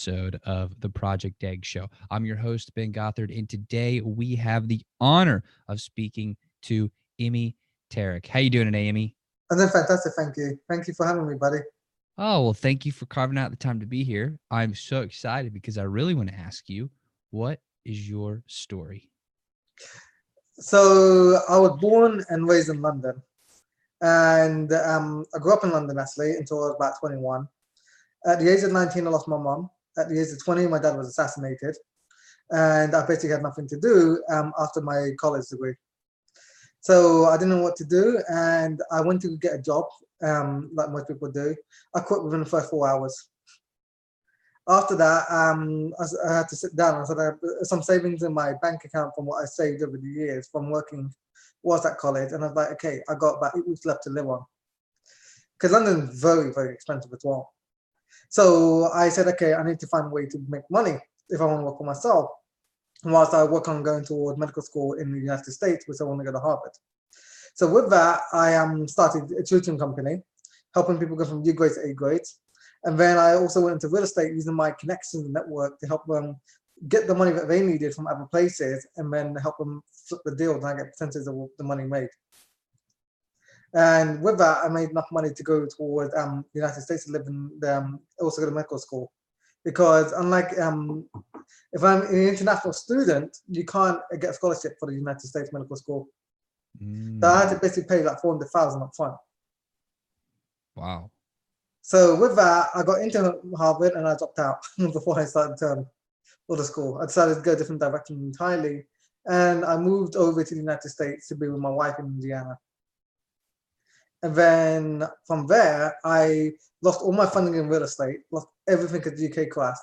episode of the Project Egg Show. I'm your host, Ben Gothard, and today we have the honor of speaking to Immy Tariq. How you doing today, Immy? I'm doing fantastic, thank you. Thank you for having me, buddy. Oh, well, thank you for carving out the time to be here. I'm so excited because I really want to ask you, what is your story? So I was born and raised in London, and I grew up in London actually until I was about 21. At the age of 19, I lost my mom. At the age of 20, my dad was assassinated, and I basically had nothing to do after my college degree. So I didn't know what to do, and I went to get a job, like most people do. I quit within the first 4 hours. After that, I had to sit down. I said I have some savings in my bank account from what I saved over the years from working whilst at college, and I was like, okay, I got about 8 weeks left to live on because London's very, very expensive as well. So I said, okay, I need to find a way to make money if I want to work for myself. Whilst I work on going towards medical school in the United States, which I want to go to Harvard. So with that, I started a tutoring company, helping people go from U grades to A grades. And then I also went into real estate using my connections and network to help them get the money that they needed from other places and then help them flip the deal and I get percentage of the money made. And with that, I made enough money to go towards the United States to live in also go to medical school. Because unlike if I'm an international student, you can't get a scholarship for the United States medical school. So I had to basically pay like 400,000 up front. Wow. So with that, I got into Harvard and I dropped out before I started all the school. I decided to go a different direction entirely, and I moved over to the United States to be with my wife in Louisiana. And then from there, I lost all my funding in real estate, lost everything because the UK crashed.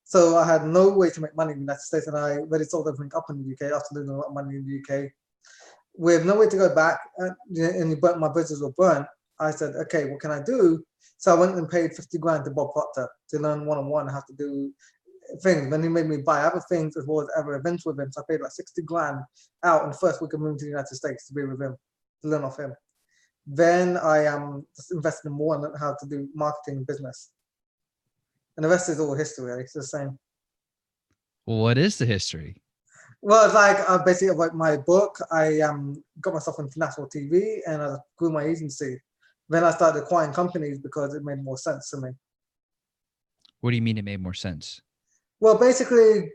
So I had no way to make money in the United States, and I really sold everything up in the UK after losing a lot of money in the UK. With no way to go back, and my bridges were burnt, I said, okay, what can I do? So I went and paid 50 grand to Bob Proctor to learn one-on-one how to do things. Then he made me buy other things as well as other events with him. So I paid like 60 grand out in the first week of moving to the United States to be with him, to learn off him. Then I just invested more on how to do marketing and business. And the rest is all history, really. It's the same. Well, what is the history? Well, it's like I basically wrote my book. I got myself into national TV and I grew my agency. Then I started acquiring companies because it made more sense to me. What do you mean it made more sense? Well, basically,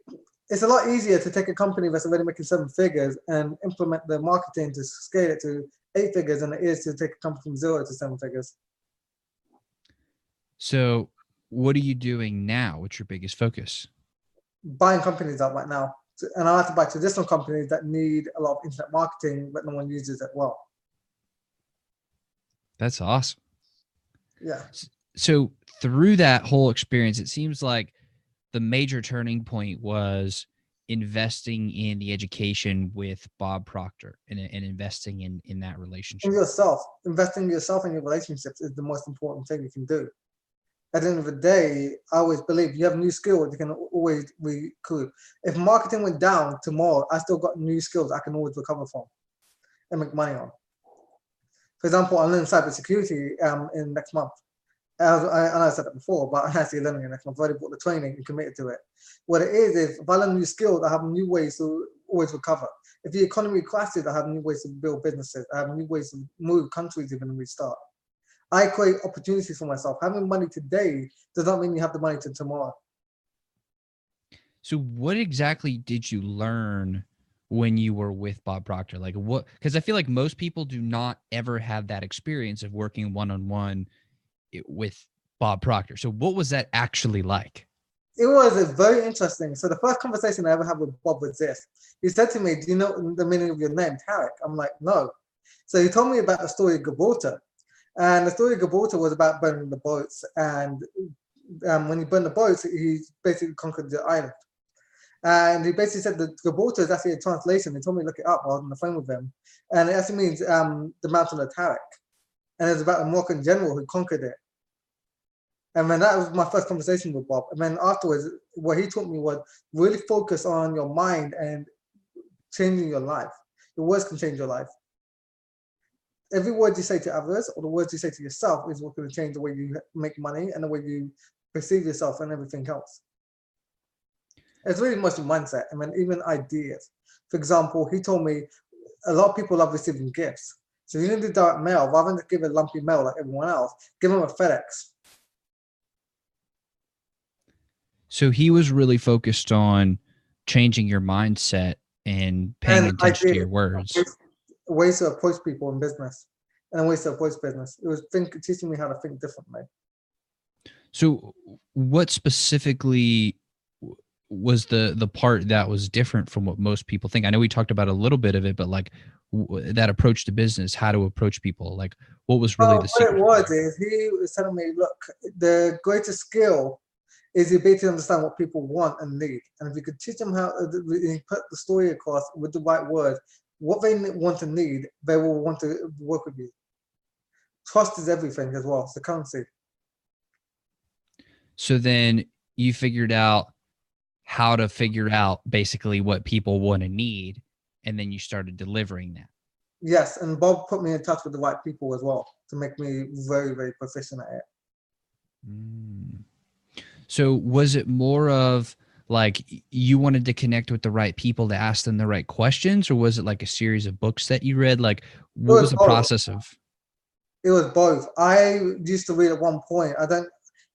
it's a lot easier to take a company that's already making 7 figures and implement the marketing to scale it to 8 figures than it is to take a company from 0 to 7 figures. So what are you doing now? What's your biggest focus? Buying companies out right now. And I like to buy traditional companies that need a lot of internet marketing, but no one uses it well. That's awesome. Yeah. So through that whole experience, it seems like the major turning point was investing in the education with Bob Proctor and investing in that relationship. Investing in yourself and your relationships is the most important thing you can do. At the end of the day, I always believe you have new skills you can always recruit. If marketing went down tomorrow, I still got new skills I can always recover from and make money on. For example, I learned cybersecurity in next month. I said that before, but I'm actually learning it next month. I've already bought the training and committed to it. What it is if I learn new skills, I have new ways to always recover. If the economy crashes, I have new ways to build businesses. I have new ways to move countries even and restart. I create opportunities for myself. Having money today does not mean you have the money to tomorrow. So what exactly did you learn when you were with Bob Proctor? Like what? Because I feel like most people do not ever have that experience of working one-on-one with Bob Proctor. So what was that actually like? It was very interesting. So the first conversation I ever had with Bob was this. He said to me, do you know the meaning of your name, Tariq? I'm like, no. So he told me about the story of Gibraltar. And the story of Gibraltar was about burning the boats. And when he burned the boats, he basically conquered the island. And he basically said that Gibraltar is actually a translation. He told me to look it up while I was on the phone with him. And it actually means the mountain of Tariq. And it's about a Moroccan general who conquered it. And then that was my first conversation with Bob. And then afterwards, what he taught me was really focus on your mind and changing your life. Your words can change your life. Every word you say to others or the words you say to yourself is what's going to change the way you make money and the way you perceive yourself and everything else. It's really much mindset. I mean, even ideas. For example, he told me a lot of people love receiving gifts. So you need to do direct mail rather than give a lumpy mail like everyone else. Give them a FedEx. So he was really focused on changing your mindset and paying And attention to ideas, your words. ways to approach people in business, and ways to approach business. It was teaching me how to think differently. So what specifically was the part that was different from what most people think? I know we talked about a little bit of it, but like that approach to business, how to approach people, like what was really the What secret? it was is he was telling me, look, the greatest skill is the ability to understand what people want and need. And if you could teach them how you put the story across with the right words, what they want and need, they will want to work with you. Trust is everything as well. It's the currency. So then you figured out how to figure out basically what people want and need, and then you started delivering that. Yes, and Bob put me in touch with the right people as well to make me very, very proficient at it. Mm. So was it more of like you wanted to connect with the right people to ask them the right questions, or was it like a series of books that you read? Like what was the process of? It was both. I used to read at one point. I don't.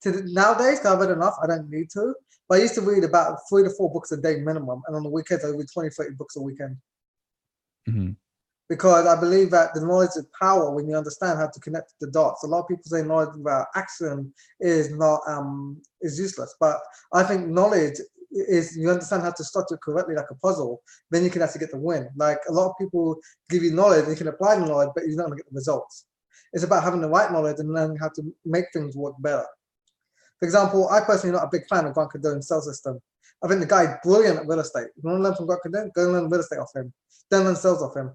Nowadays, I've read enough. I don't need to. But I used to read about 3 to 4 books a day minimum, and on the weekends I read 20, 30 books a weekend. Mm-hmm. Because I believe that the knowledge is power when you understand how to connect the dots. A lot of people say knowledge without action is not is useless, but I think knowledge is you understand how to structure it correctly like a puzzle, then you can actually get the win. Like a lot of people give you knowledge, you can apply the knowledge, but you're not going to get the results. It's about having the right knowledge and learning how to make things work better. For example, I personally not a big fan of Grant Cardone's sales system. I think the guy is brilliant at real estate. If you want to learn from Grant Cardone, go and learn real estate off him. Don't learn sales off him.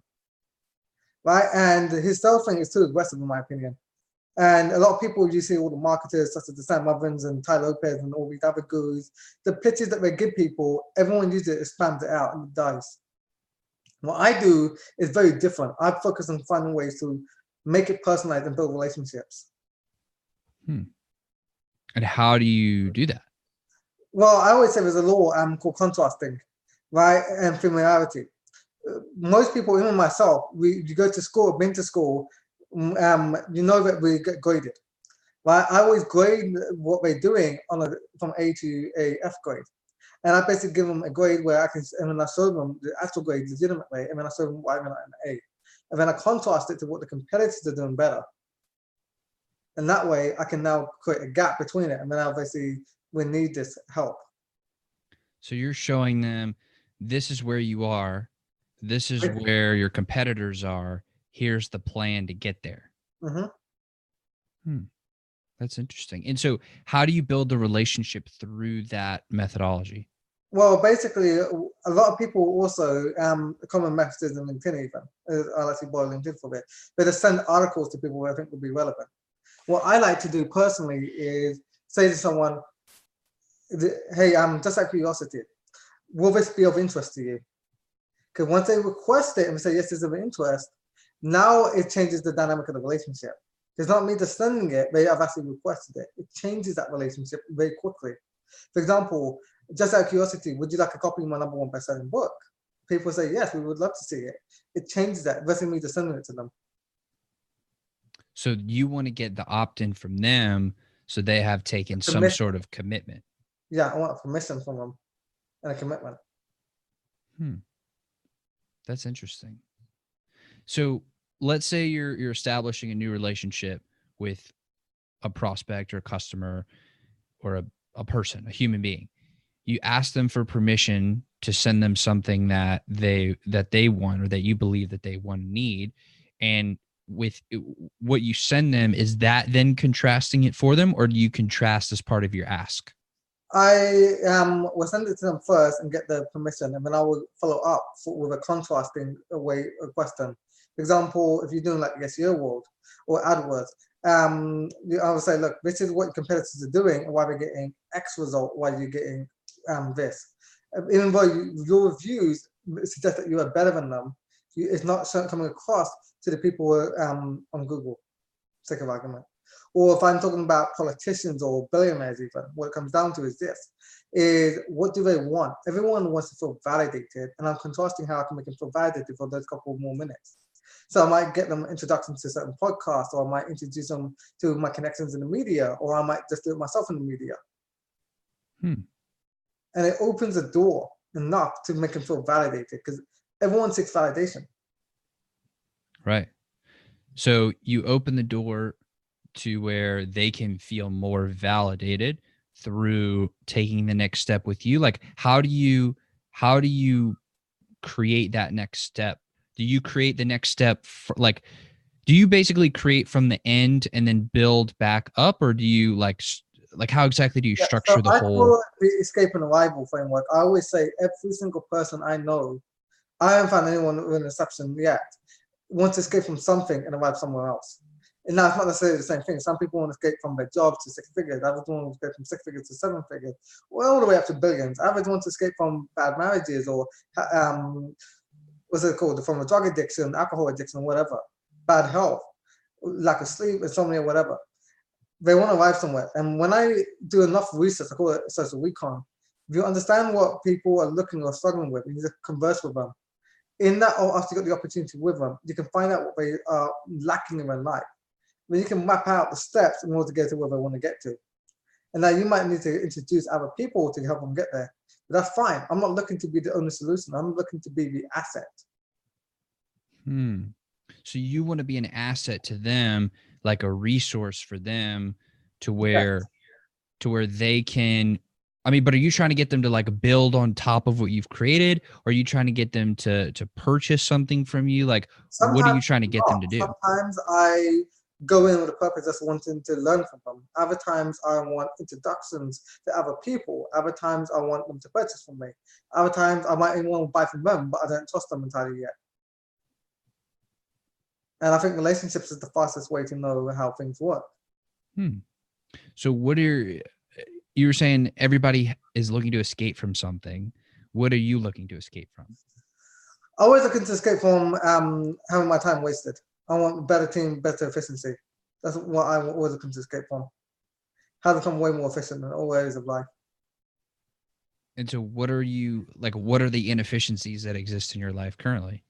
Right? And his sales thing is too aggressive, in my opinion. And a lot of people, you see all the marketers, such as the Sam Ovens and Ty Lopez and all these other gurus, the pitches that they give people, everyone uses it, spams it out, and it dies. What I do is very different. I focus on finding ways to make it personalized and build relationships. And how do you do that? Well, I always say there's a law called contrasting, right? And familiarity. Most people, even myself, you go to school, been to school, you know that we get graded, right? I always grade what they're doing from A to a F grade. And I basically give them a grade where I can, and then I show them the actual grade legitimately, and then I show them why I'm an A. And then I contrast it to what the competitors are doing better. And that way I can now create a gap between it. And then obviously we need this help. So you're showing them this is where you are. This is where your competitors are. Here's the plan to get there. Mm-hmm. That's interesting. And so how do you build the relationship through that methodology? Well, basically, a lot of people also, a common method is in LinkedIn even. I'll actually borrow LinkedIn for a bit. But they send articles to people who I think would be relevant. What I like to do personally is say to someone, hey, just out of curiosity, will this be of interest to you? Because once they request it and we say, yes, this is of interest, now it changes the dynamic of the relationship. It's not me just sending it, they have actually requested it. It changes that relationship very quickly. For example, just out of curiosity, would you like a copy of my #1 best-selling book? People say, yes, we would love to see it. It changes that versus me just sending it to them. So you want to get the opt-in from them so they have taken some sort of commitment. Yeah, I want a permission from them and a commitment. That's interesting. So let's say you're establishing a new relationship with a prospect or a customer or a person, a human being. You ask them for permission to send them something that they want or that you believe that they want and need. And with what you send them, is that then contrasting it for them, or do you contrast as part of your ask? I will send it to them first and get their permission, and then I will follow up with a contrasting question. For example, if you're doing like the SEO world or AdWords, I would say, look, this is what your competitors are doing and why they're getting X result, why you're getting this. Even though your reviews suggest that you are better than them, it's not coming across to the people on Google, sake of argument. Or if I'm talking about politicians or billionaires even, what it comes down to is this. is what do they want? Everyone wants to feel validated, and I'm contrasting how I can make them feel validated for those couple more minutes. So I might get them introduction to certain podcasts, or I might introduce them to my connections in the media, or I might just do it myself in the media. And it opens a door enough to make them feel validated, because everyone seeks validation. Right. So you open the door to where they can feel more validated through taking the next step with you. Like, how do you create that next step? Do you create the next step like, do you basically create from the end and then build back up, or do you like how exactly do you structure the whole? I call it the escape and arrival framework. I always say every single person I know, I haven't found anyone with an exception yet, wants to escape from something and arrive somewhere else. And now it's not necessarily the same thing. Some people want to escape from their job to 6 figures. Others want to escape from 6 figures to 7 figures, well, all the way up to billions. Others want to escape from bad marriages, or what's it called? From a drug addiction, alcohol addiction, whatever, bad health, lack of sleep, insomnia, whatever. They want to arrive somewhere. And when I do enough research, I call it social recon. If you understand what people are looking or struggling with, you just converse with them. In that, or after you got the opportunity with them, you can find out what they are lacking in their life. Then you can map out the steps in order to get to where they want to get to. And now you might need to introduce other people to help them get there. But that's fine. I'm not looking to be the only solution. I'm looking to be the asset. So you want to be an asset to them, like a resource for them, to where they can, I mean, but are you trying to get them to like build on top of what you've created? Or are you trying to get them to purchase something from you? Like, what are you trying to get them to do? Sometimes I go in with a purpose just wanting to learn from them. Other times I want introductions to other people. Other times I want them to purchase from me. Other times I might even want to buy from them, but I don't trust them entirely yet. And I think relationships is the fastest way to know how things work. So what are you were saying everybody is looking to escape from something. What are you looking to escape from? Always looking to escape from having my time wasted. I want a better team, better efficiency. That's what I'm always looking to escape from. How to become way more efficient in all areas of life. And so what are the inefficiencies that exist in your life currently?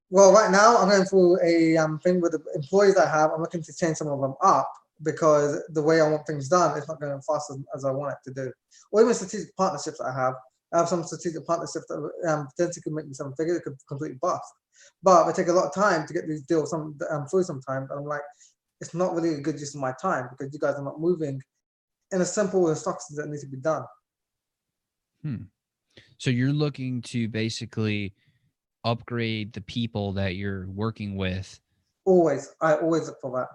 Well, right now I'm going through a thing with the employees I have. I'm looking to change some of them up, because the way I want things done is not going as fast as I want it to do. Or even strategic partnerships I have. I have some strategic partnerships that potentially could make me 7 figures. It could completely bust. But it take a lot of time to get these deals through sometimes. And I'm like, it's not really a good use of my time, because you guys are not moving in a simple instructions that need to be done. So you're looking to basically upgrade the people that you're working with. I always look for that.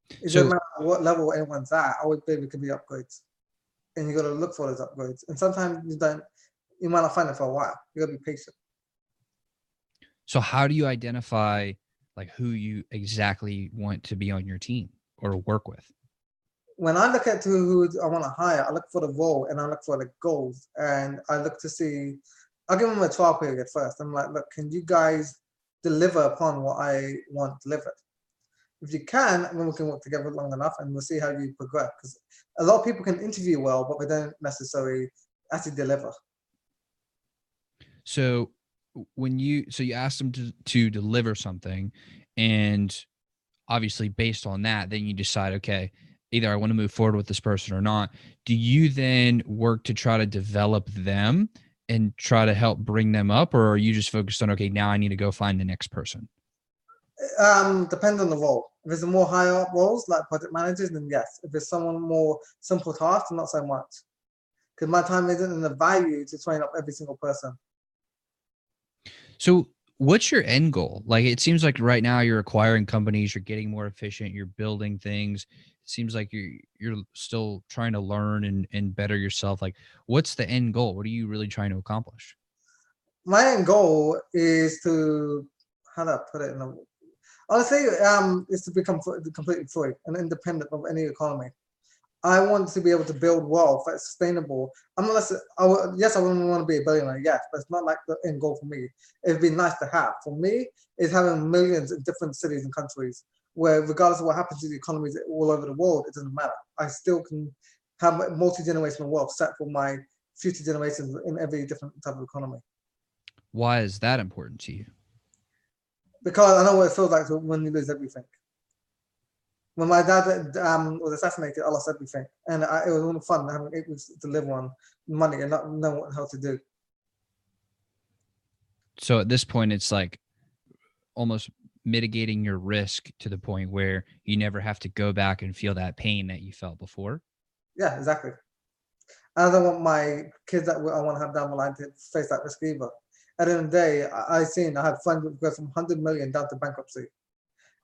It doesn't matter what level anyone's at, I always believe it could be upgrades. And you got to look for those upgrades. And sometimes you might not find it for a while. You got to be patient. So how do you identify like who you exactly want to be on your team or work with? When I look at who I want to hire, I look for the role and I look for the goals, and I look to see, I'll give them a trial period first. I'm like, look, can you guys deliver upon what I want delivered? If you can, then we can work together long enough, and we'll see how you progress. Because a lot of people can interview well, but they don't necessarily actually deliver. So you asked them to deliver something, and obviously based on that, then you decide, okay, either I want to move forward with this person or not. Do you then work to try to develop them and try to help bring them up, or are you just focused on, okay, now I need to go find the next person? Depends on the role. If it's a more higher up roles like project managers, then yes. If it's someone more simple tasks, not so much. Because my time isn't in the value to train up every single person. So what's your end goal? Like, it seems like right now you're acquiring companies, you're getting more efficient, you're building things. It seems like you're still trying to learn and better yourself. Like, what's the end goal? What are you really trying to accomplish? My end goal is to, how do I put it honestly, is to become completely free and independent of any economy. I want to be able to build wealth that's sustainable. Yes, I wouldn't want to be a billionaire, yes, but it's not like the end goal for me. It'd be nice to have. For me, it's having millions in different cities and countries where, regardless of what happens to the economies all over the world, it doesn't matter. I still can have multi-generational wealth set for my future generations in every different type of economy. Why is that important to you? Because I know what it feels like when you lose everything. When my dad was assassinated, I lost everything, and it was all fun having 8 weeks to live on money and not know what the hell to do. So at this point, it's like almost mitigating your risk to the point where you never have to go back and feel that pain that you felt before. Yeah, exactly. I don't want my kids that I want to have down the line to face that risk either. At the end of the day, I had friends go from 100 million down to bankruptcy.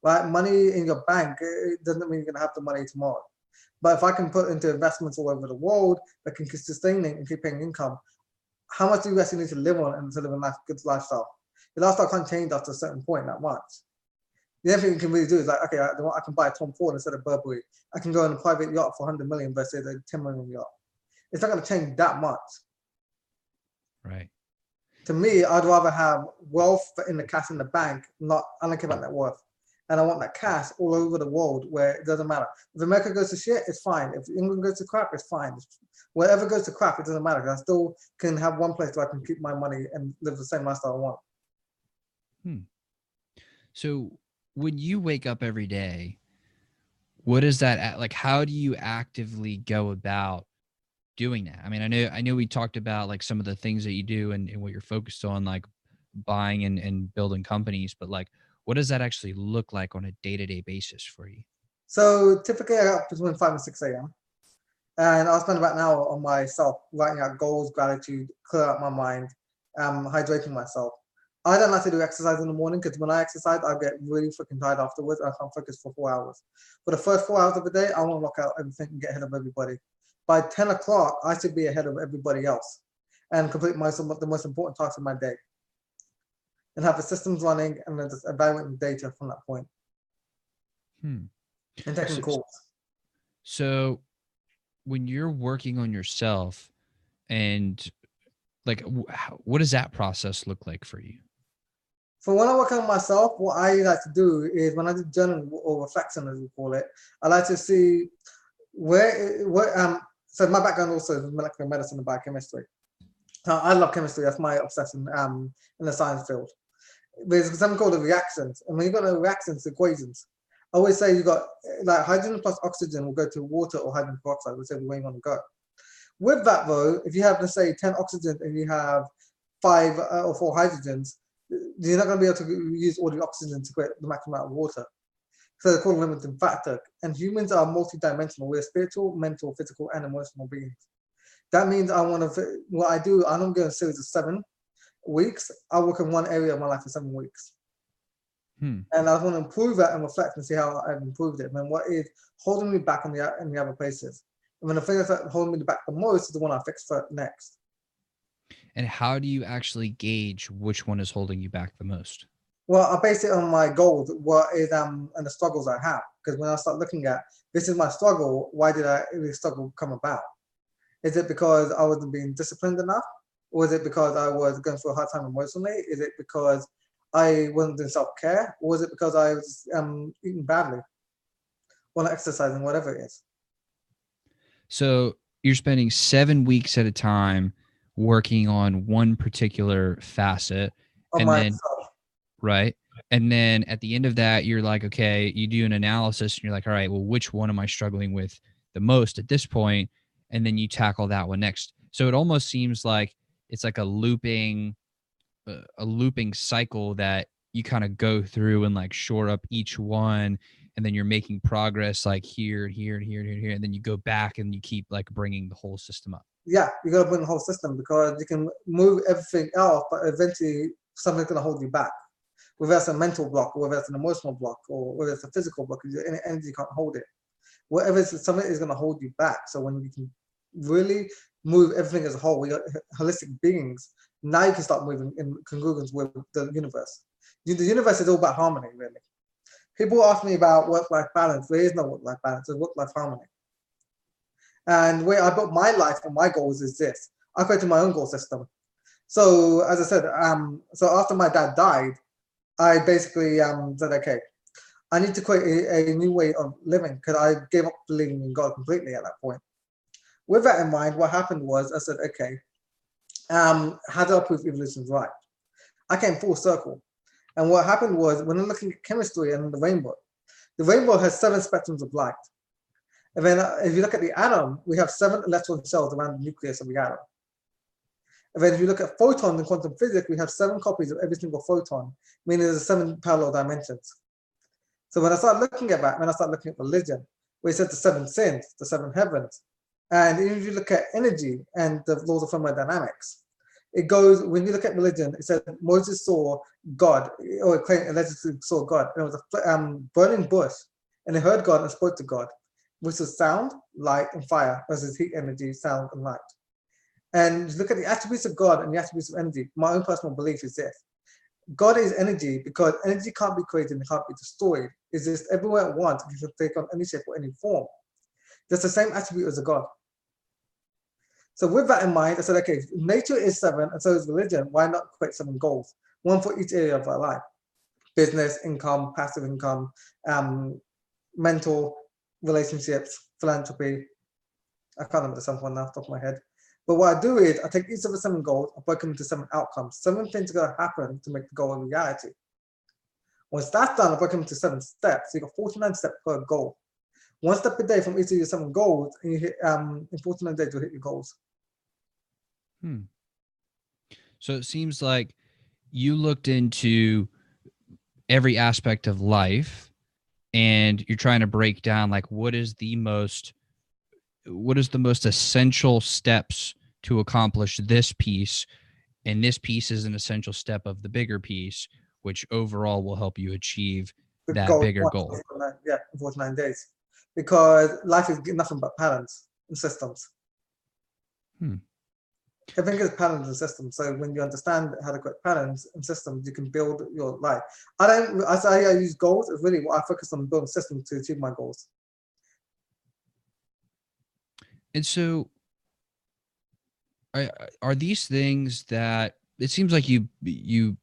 Right? Money in your bank, it doesn't mean you're going to have the money tomorrow. But if I can put into investments all over the world that can sustain it and keep paying income, how much do you actually need to live on and to live a good lifestyle? Your lifestyle can't change after a certain point that much. The only thing you can really do is like, okay, I can buy a Tom Ford instead of Burberry. I can go on a private yacht for 100 million versus a 10 million yacht. It's not going to change that much. Right. To me, I'd rather have wealth in the cash in the bank, I don't care about net worth. And I want that cash all over the world where it doesn't matter. If America goes to shit, it's fine. If England goes to crap, it's fine. Wherever goes to crap, it doesn't matter. I still can have one place where I can keep my money and live the same lifestyle I want. So when you wake up every day, what is that like? How do you actively go about doing that? I mean, I know we talked about like some of the things that you do and what you're focused on, like buying and building companies, but like, what does that actually look like on a day-to-day basis for you? So typically I get up between 5 and 6 a.m. And I'll spend about an hour on myself, writing out goals, gratitude, clear out my mind, hydrating myself. I don't like to do exercise in the morning because when I exercise, I get really freaking tired afterwards. I can't focus for 4 hours. For the first 4 hours of the day, I want to knock out everything and get ahead of everybody. By 10 o'clock, I should be ahead of everybody else and complete the most important tasks of my day. And have the systems running and then just evaluating data from that point. And taking calls. So when you're working on yourself and like, what does that process look like for you? For when I work on myself, what I like to do is when I do journaling or reflection, as we call it, I like to see so my background also is molecular medicine and biochemistry. I love chemistry, that's my obsession in the science field. There's something called the reactions, and when you've got the reactions, equations, I always say you got like hydrogen plus oxygen will go to water or hydrogen peroxide, whichever way you want to go. With that though, if you have, let's say, 10 oxygens and you have 5 or 4 hydrogens, you're not going to be able to use all the oxygen to create the maximum amount of water. So they're called limiting factor. And humans are multidimensional. We're spiritual, mental, physical, and emotional beings. That means what I do, I don't go in a series of 7 weeks. I work in one area of my life for 7 weeks. And I want to improve that and reflect and see how I've improved it. And what is holding me back in the other places. And when the thing that's holding me back the most is the one I fix for next. And how do you actually gauge which one is holding you back the most? Well, I base it on my goals, what is and the struggles I have. Because when I start looking at this is my struggle, why did this struggle come about? Is it because I wasn't being disciplined enough? Or is it because I was going through a hard time emotionally? Is it because I wasn't doing self-care? Or was it because I was eating badly? Or not exercising, whatever it is. So you're spending 7 weeks at a time working on one particular facet. And myself. Right. And then at the end of that, you're like, okay, you do an analysis and you're like, all right, well, which one am I struggling with the most at this point? And then you tackle that one next. So it almost seems like it's like a looping cycle that you kind of go through and like shore up each one. And then you're making progress like here and here and here and here. And then you go back and you keep like bringing the whole system up. Yeah, you got to bring the whole system because you can move everything else, but eventually something's going to hold you back. Whether it's a mental block, or whether it's an emotional block, or whether it's a physical block, your energy can't hold it. Whatever something is going to hold you back. So when you can really move everything as a whole, we are holistic beings. Now you can start moving in congruence with the universe. The universe is all about harmony, really. People ask me about work-life balance. There is no work-life balance. There's work-life harmony. And where I built my life and my goals is this. I created my own goal system. So as I said, so after my dad died, I basically said, okay, I need to create a new way of living because I gave up believing in God completely at that point. With that in mind, what happened was I said, okay, how do I prove evolution is right? I came full circle. And what happened was when I'm looking at chemistry and the rainbow has 7 spectrums of light. And then if you look at the atom, we have 7 electron shells around the nucleus of the atom. And then if you look at photons in quantum physics, we have 7 copies of every single photon, meaning there's 7 parallel dimensions. So when I start looking at that, when I start looking at religion, where it says the 7 sins, the 7 heavens, and if you look at energy and the laws of thermodynamics, it goes, when you look at religion, it says Moses saw God, or allegedly saw God, and it was a burning bush, and he heard God and spoke to God, which was sound, light, and fire, versus heat, energy, sound, and light. And you look at the attributes of God and the attributes of energy. My own personal belief is this. God is energy because energy can't be created and can't be destroyed. It's just everywhere at once, it can take on any shape or any form. That's the same attribute as a God. So with that in mind, I said, okay, nature is 7 and so is religion. Why not create 7 goals? 1 for each area of our life. Business, income, passive income, mental, relationships, philanthropy. I can't remember the 7th one off the top of my head. But what I do is I take each of the 7 goals, I break them into 7 outcomes. 7 things are going to happen to make the goal a reality. Once that's done, I break them into 7 steps. So you got 49 steps per goal. 1 step a day from each of your 7 goals, and you hit in 49 days you'll hit your goals. So it seems like you looked into every aspect of life and you're trying to break down like what is the most essential steps to accomplish this piece, and this piece is an essential step of the bigger piece, which overall will help you achieve that bigger goal. Yeah, in 49 days. Because life is nothing but patterns and systems. Everything is patterns and systems. So when you understand how to create patterns and systems, you can build your life. I say I use goals. It's really what I focus on, building systems to achieve my goals. And so are these things that it seems like you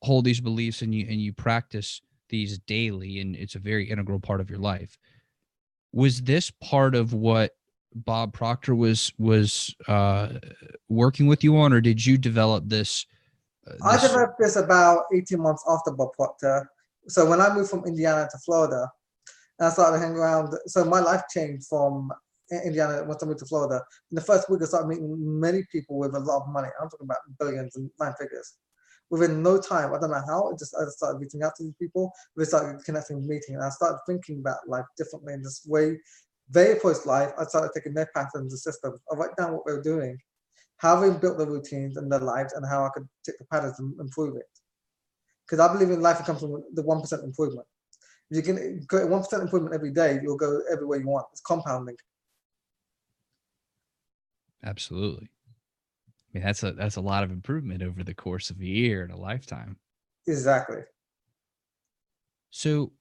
hold these beliefs and you practice these daily, and it's a very integral part of your life. Was this part of what Bob Proctor was working with you on, or did you develop this? I developed this about 18 months after Bob Proctor. So when I moved from Indiana to Florida, and I started hanging around, so my life changed from Indiana once I moved to Florida. In the first week, I started meeting many people with a lot of money. I'm talking about billions and 9 figures. Within no time, I don't know how, I just started reaching out to these people. We started connecting, meeting, and I started thinking about life differently in this way. They approached life. I started taking their patterns and systems. I write down what they were doing, how they built their routines and their lives, and how I could take the patterns and improve it. Because I believe in life, it comes from the 1% improvement. If you can get 1% improvement every day, you'll go everywhere you want. It's compounding. Absolutely. I mean, that's a lot of improvement over the course of a year and a lifetime. Exactly. So,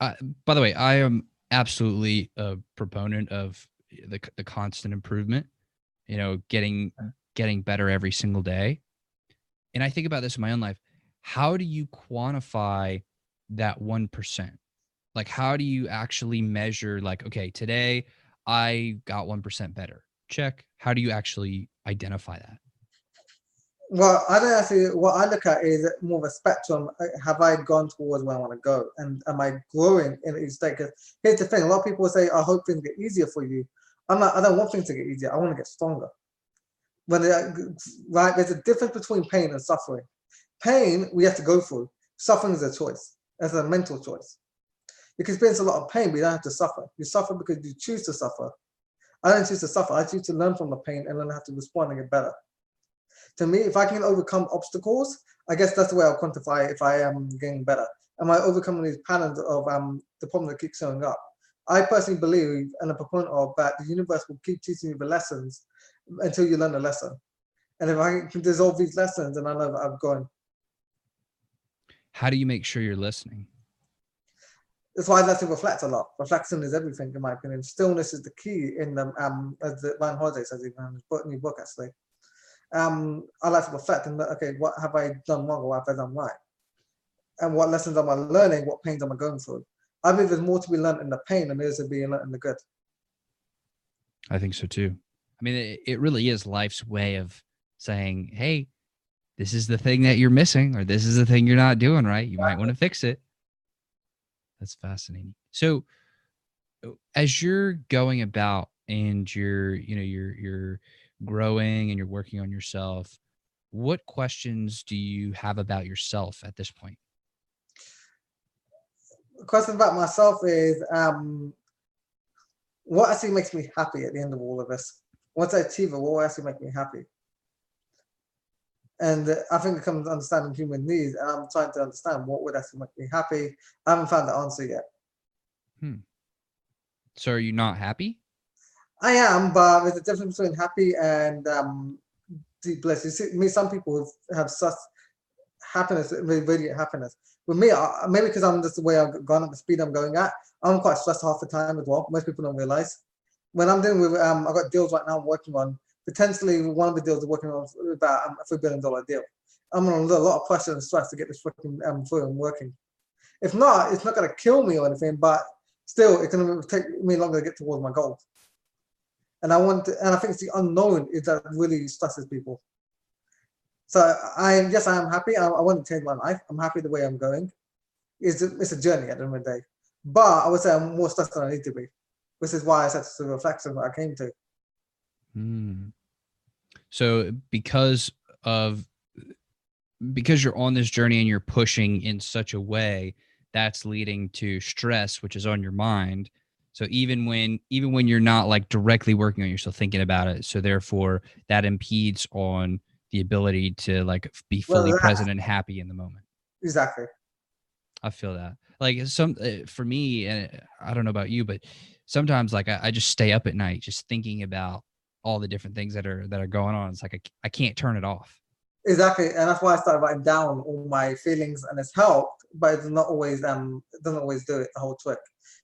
by the way, I am absolutely a proponent of the constant improvement. You know, getting better every single day. And I think about this in my own life. How do you quantify that 1%? Like, how do you actually measure, like, okay, today I got 1% better? Check. How do you actually identify that? Well, I don't actually, what I look at is more of a spectrum. Have I gone towards where I want to go? And am I growing in each state? Because here's the thing, a lot of people say, I hope things get easier for you. I don't want things to get easier. I want to get stronger. But right, there's a difference between pain and suffering. Pain, we have to go through. Suffering is a choice. It's a mental choice. You can experience a lot of pain, but you don't have to suffer. You suffer because you choose to suffer. I don't choose to suffer. I choose to learn from the pain and then have to respond and get better. To me, if I can overcome obstacles, I guess that's the way I'll quantify if I am getting better. Am I overcoming these patterns of the problem that keeps showing up? I personally believe, and a proponent of, that the universe will keep teaching you the lessons until you learn the lesson. And if I can dissolve these lessons, then I know that I'm going. How do you make sure you're listening? That's why I like to reflect a lot. Reflection is everything, in my opinion. Stillness is the key in as the Ryan Holiday says in his new book, actually. I like to reflect and okay, what have I done wrong or what have I done right? And what lessons am I learning? What pains am I going through? I believe there's more to be learned in the pain than there is to be learned in the good. I think so too. I mean, it really is life's way of saying, hey, this is the thing that you're missing, or this is the thing you're not doing right. You might want to fix it. That's fascinating. So as you're going about and you're growing and you're working on yourself, what questions do you have about yourself at this point? The question about myself is, what actually makes me happy at the end of all of this? Once I achieve it, what will actually make me happy? And I think it comes to understanding human needs, and I'm trying to understand what would actually make me happy. I haven't found the answer yet. So are you not happy? I am, but there's a difference between happy and deep bliss. You see, some people have such happiness, radiant happiness. With me, maybe because I'm just the way I've gone at the speed I'm going at, I'm quite stressed half the time as well. Most people don't realize. When I'm dealing with, I've got deals right now I'm working on. Potentially, one of the deals I'm working on is about a $3 billion deal. I'm under a lot of pressure and stress to get this freaking through and working. If not, it's not going to kill me or anything, but still, it's going to take me longer to get towards my goal. And I think it's the unknown is that really stresses people. So yes, I am happy. I want to change my life. I'm happy the way I'm going. It's a journey at the end of the day. But I would say I'm more stressed than I need to be, which is why I said it's a reflection that I came to. So because you're on this journey and you're pushing in such a way, that's leading to stress, which is on your mind. So even when you're not like directly working on it, you're still thinking about it. So therefore that impedes on the ability to like be fully present and happy in the moment. Exactly. I feel that. Like for me, and I don't know about you, but sometimes like I just stay up at night just thinking about all the different things that are going on. It's like I can't turn it off. Exactly, and that's why I started writing down all my feelings, and it's helped, but it's not always it doesn't always do it the whole trick.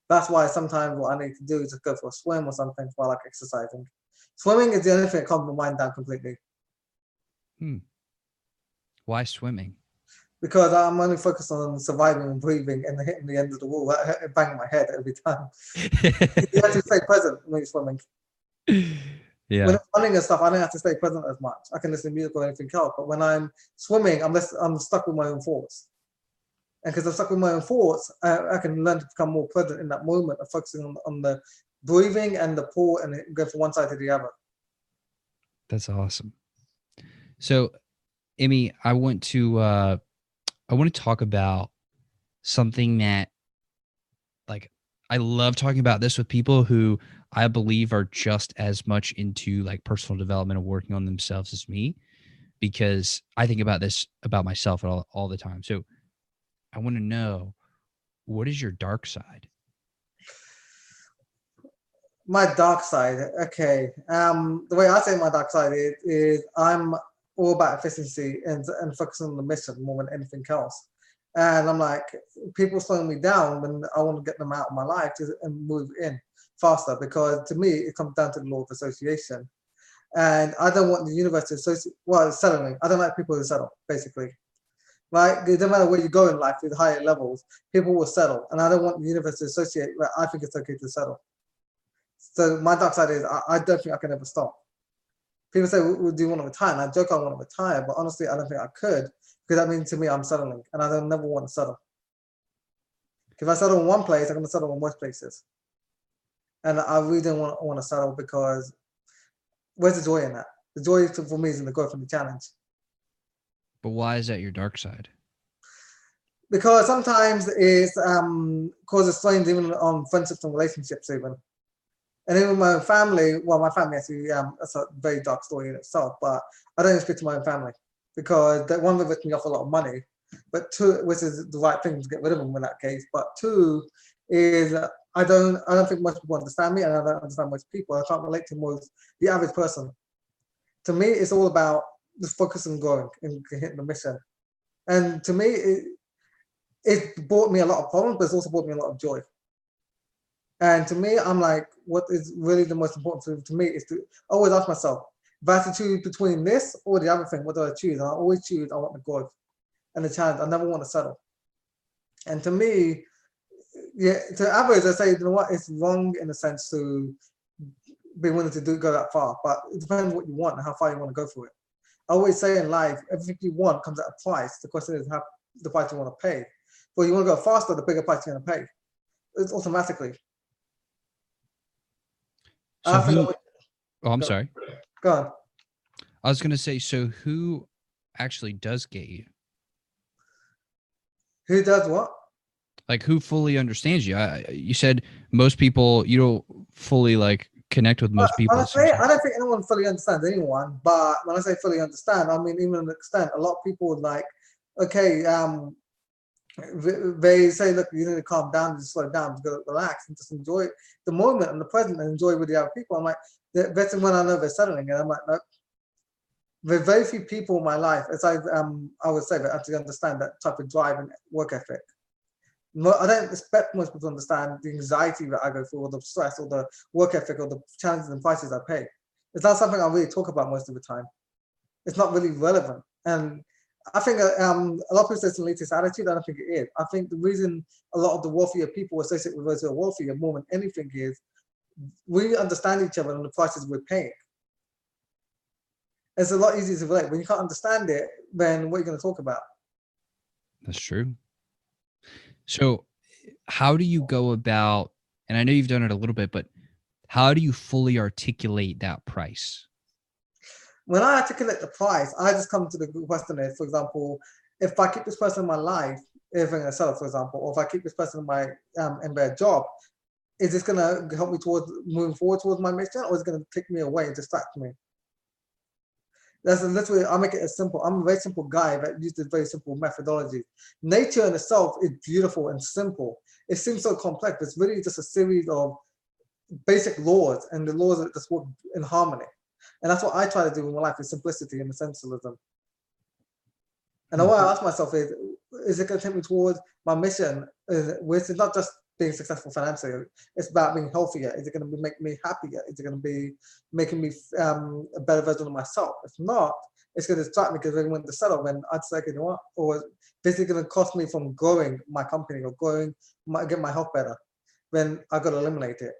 That's why sometimes what I need to do is just go for a swim or something while like exercising. Swimming is the only thing that calms my mind down completely. Why swimming? Because I'm only focused on surviving and breathing and hitting the end of the wall, banging my head every time. You have to stay present when you're swimming. Yeah. When I'm running and stuff, I don't have to stay present as much. I can listen to music or anything else. But when I'm swimming, I'm stuck with my own thoughts. And because I'm stuck with my own thoughts, I can learn to become more present in that moment of focusing on the breathing and the pull and go from one side to the other. That's awesome. So, Emmy, I want to talk about something that, like, I love talking about this with people who I believe are just as much into like personal development and working on themselves as me, because I think about this about myself all the time. So I want to know, what is your dark side? My dark side, okay. The way I say my dark side is I'm all about efficiency and focusing on the mission more than anything else. And I'm like, people slowing me down when I want to get them out of my life and move in faster, because to me, it comes down to the law of association. And I don't want the universe to associate, well, it's settling. I don't like people who settle, basically. Right? It doesn't matter where you go in life with higher levels, people will settle. And I don't want the universe to associate, but I think it's okay to settle. So my dark side is I don't think I can ever stop. People say, do you want to retire? And I joke I want to retire, but honestly, I don't think I could, because that means to me I'm settling, and I don't never want to settle. If I settle in one place, I'm going to settle in most places. And I really don't want to settle, because where's the joy in that? The joy for me is in the growth and the challenge. But why is that your dark side? Because sometimes it causes strains even on friendships and relationships even. And even my family, well, my family actually, that's a very dark story in itself, but I don't speak to my own family, because one, they ripped me off a lot of money, but two, which is the right thing to get rid of them in that case, but two is I don't think most people understand me, and I don't understand most people. I can't relate to the average person. To me, it's all about just focusing on growing and hitting the mission. And to me, it brought me a lot of problems, but it's also brought me a lot of joy. And to me, I'm like, what is really the most important thing to me is to always ask myself, if I have to choose between this or the other thing, what do I choose? And I always choose, I want the growth and the challenge. I never want to settle. And to me, yeah, to others, I say, you know what, it's wrong in a sense to being willing to go that far. But it depends what you want and how far you want to go for it. I always say in life, everything you want comes at a price. The question is how the price you want to pay. But you want to go faster, the bigger price you're going to pay. It's automatically. So who? Oh, I'm sorry. Go on. I was going to say, so who actually does get you? Who does what? Like, who fully understands you? You said most people, you don't fully like connect with most people. Honestly, I don't think anyone fully understands anyone. But when I say fully understand, I mean even to an extent. A lot of people would like, okay, they say, look, you need to calm down, just slow down, just go relax, and just enjoy the moment and the present, and enjoy with the other people. I'm like, that's when I know they're settling, and I'm like, no. There are very few people in my life, as I would say, that actually understand that type of drive and work ethic. I don't expect most people to understand the anxiety that I go through, or the stress, or the work ethic, or the challenges and prices I pay. It's not something I really talk about most of the time. It's not really relevant. And I think a lot of people say it's an elitist attitude. I don't think it is. I think the reason a lot of the wealthier people associate with those who are wealthier more than anything is we understand each other and the prices we're paying. It's a lot easier to relate. When you can't understand it, then what are you going to talk about? That's true. So how do you go about, and I know you've done it a little bit, but how do you fully articulate that price? When I articulate the price, I just come to the question is, for example, if I keep this person in my life, if I'm going to sell it, for example, or if I keep this person in my in their job, is this going to help me towards moving forward towards my mission, or is it going to take me away and distract me? That's literally, I make it as simple. I'm a very simple guy that uses very simple methodology. Nature in itself is beautiful and simple. It seems so complex, but it's really just a series of basic laws, and the laws that just work in harmony. And that's what I try to do in my life, is simplicity and essentialism. And the way I ask myself is it going to take me towards my mission, which is not just being successful financially, it's about being healthier. Is it going to make me happier? Is it going to be making me a better version of myself? If not, it's going to distract me because I want to settle when I'd say, you know what, or this is going to cost me from growing my company or get my health better, then I've got to eliminate it.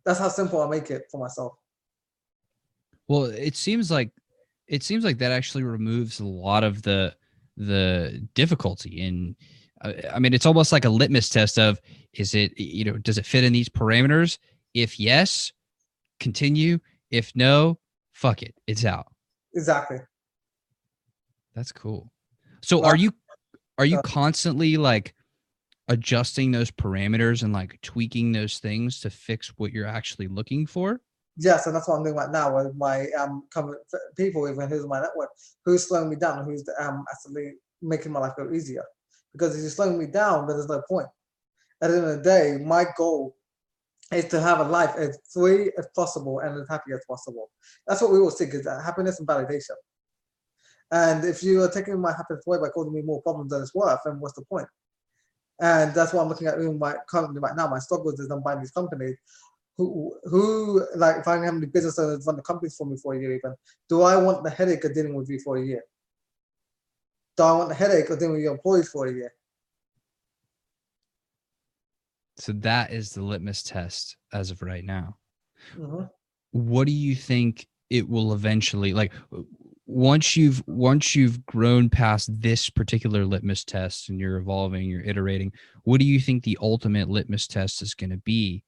That's how simple I make it for myself. Well, it seems like that actually removes a lot of the difficulty in. I mean, it's almost like a litmus test of, is it, does it fit in these parameters? If yes, continue. If no, fuck it, it's out. Exactly. That's cool. So are you constantly like adjusting those parameters and like tweaking those things to fix what you're actually looking for? Yes, and that's what I'm doing right now with my people, even who's in my network, who's slowing me down, who's actually making my life go easier. Because if you're slowing me down, then there's no point. At the end of the day, my goal is to have a life as free as possible and as happy as possible. That's what we all seek, is happiness and validation. And if you are taking my happiness away by causing me more problems than it's worth, then what's the point? And that's what I'm looking at in my company right now. My struggles is I'm buying these companies who like, if I have any business owners run the companies for me for a year even, do I want the headache of dealing with you for a year? Do I want the headache of dealing with your employees for a year? So that is the litmus test as of right now. Mm-hmm. What do you think it will eventually, like, once you've grown past this particular litmus test and you're evolving, you're iterating, what do you think the ultimate litmus test is going to be?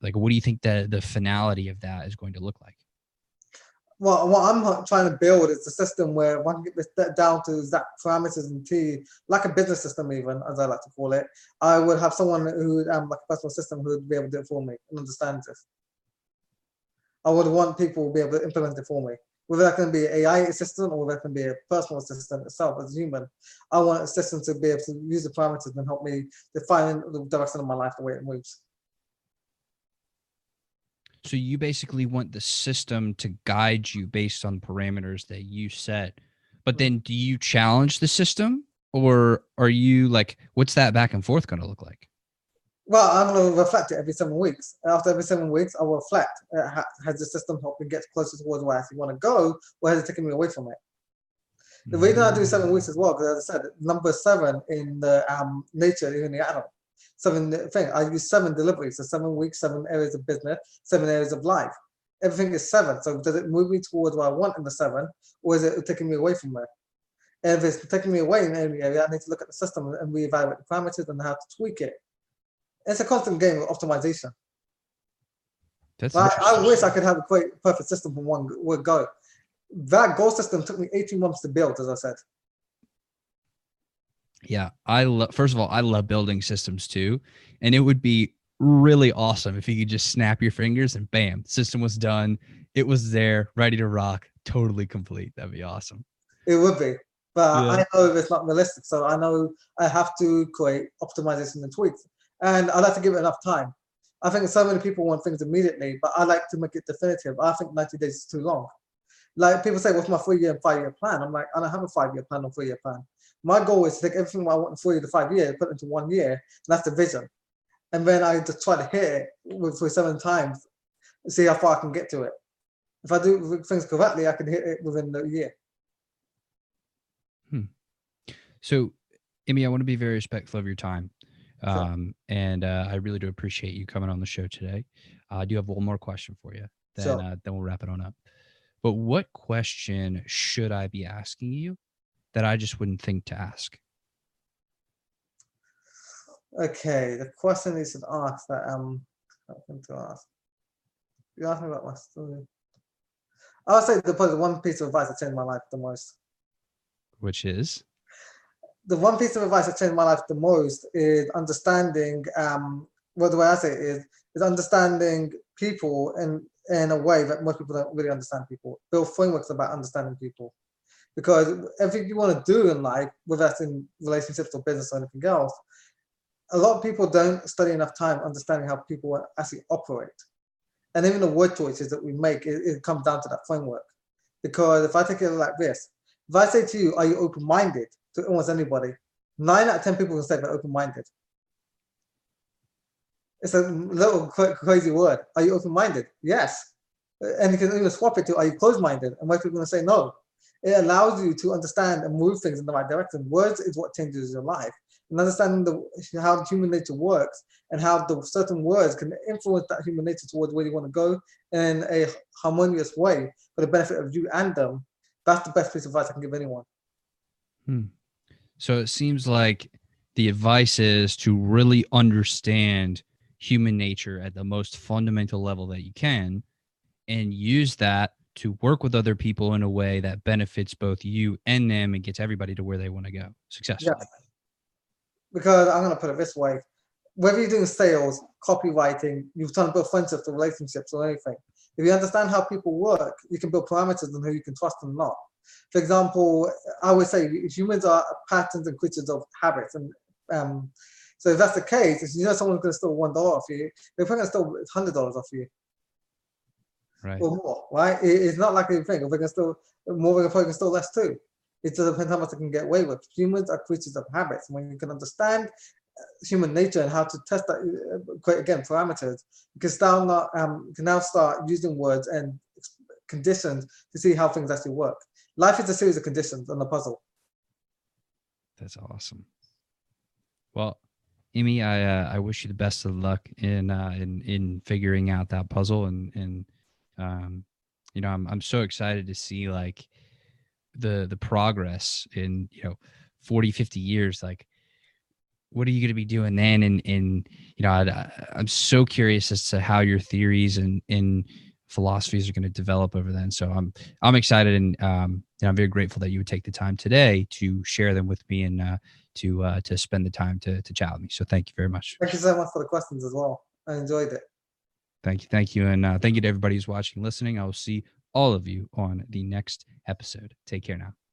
Like, what do you think the finality of that is going to look like? Well, what I'm trying to build is a system where one can get this down to exact parameters and T, like a business system even, as I like to call it. I would have someone who would like a personal system who would be able to do it for me and understand this. I would want people to be able to implement it for me. Whether that can be an AI assistant or whether that can be a personal assistant itself as a human, I want a system to be able to use the parameters and help me define the direction of my life, the way it moves. So you basically want the system to guide you based on parameters that you set. But then do you challenge the system, or are you like, what's that back and forth going to look like? Well, I'm going to reflect it every 7 weeks. After every 7 weeks, I will reflect. Has the system helped me get closer towards where I actually want to go, or has it taken me away from it? The reason I do 7 weeks as well, because as I said, number 7 in the nature, in the atom. I use 7 deliveries, so 7 weeks, 7 areas of business, 7 areas of life. Everything is 7. So does it move me towards what I want in the 7, or is it taking me away from there? And if it's taking me away in any area, I need to look at the system and reevaluate the parameters and how to tweak it. It's a constant game of optimization. That's But I interesting. wish I could have a great, perfect system from one go. That goal system took me 18 months to build, as I said. Yeah, first of all, I love building systems too, and it would be really awesome if you could just snap your fingers and bam, system was done. It was there, ready to rock, totally complete. That'd be awesome. It would be, but Yeah. I know it's not realistic. So I know I have to create optimization and tweaks, and I like to give it enough time. I think so many people want things immediately, but I like to make it definitive. I think 90 days is too long. Like people say, what's my 3-year and 5-year plan? I'm like, I don't have a 5-year plan or 3-year plan. My goal is to take everything I want in 3 to 5 years, put it into 1 year, and that's the vision. And then I just try to hit it for 7 times, see how far I can get to it. If I do things correctly, I can hit it within the year. So, Immy, I want to be very respectful of your time. Sure. And I really do appreciate you coming on the show today. I do have one more question for you, then Sure. then we'll wrap it on up. But what question should I be asking you that I just wouldn't think to ask? Okay, the question you should ask that I think to ask. You asked me about my story. I would say probably the one piece of advice that changed my life the most. Which is? The one piece of advice that changed my life the most is understanding. What the way I say it is understanding people in a way that most people don't really understand people. Build frameworks about understanding people, because everything you want to do in life, whether that's in relationships or business or anything else, a lot of people don't study enough time understanding how people actually operate. And even the word choices that we make, it comes down to that framework. Because if I take it like this, if I say to you, are you open-minded to almost anybody, 9 out of 10 people will say they're open-minded. It's a little crazy word. Are you open-minded? Yes. And you can even swap it to, are you closed-minded? And most people are going to say no. It allows you to understand and move things in the right direction. Words is what changes your life. And understanding how human nature works and how the certain words can influence that human nature towards where you want to go in a harmonious way for the benefit of you and them. That's the best piece of advice I can give anyone. So it seems like the advice is to really understand human nature at the most fundamental level that you can and use that to work with other people in a way that benefits both you and them and gets everybody to where they want to go successfully. Yes. Because I'm going to put it this way, whether you're doing sales, copywriting, you're trying to build friendships or relationships or anything, if you understand how people work, you can build parameters on who you can trust and not. For example, I would say humans are patterns and creatures of habits. And so if that's the case, if you know someone's going to steal $1 off you, they're probably going to steal $100 off you. Right. Or more, right? It's not like you think. If they can steal more, they can steal less too. It just depends how much they can get away with. Humans are creatures of habits. When you can understand human nature and how to test that, create again parameters, you can now start using words and conditions to see how things actually work. Life is a series of conditions on a puzzle. That's awesome. Well, Immy, I wish you the best of luck in figuring out that puzzle, and you know, I'm so excited to see like the progress in 40, 50 years. Like, what are you going to be doing then? And you know, I'm so curious as to how your theories and philosophies are going to develop over then. So I'm excited, and I'm very grateful that you would take the time today to share them with me and to spend the time to chat with me. So thank you very much. Thank you so much for the questions as well. I enjoyed it. Thank you, and thank you to everybody who's watching, listening. I will see all of you on the next episode. Take care now.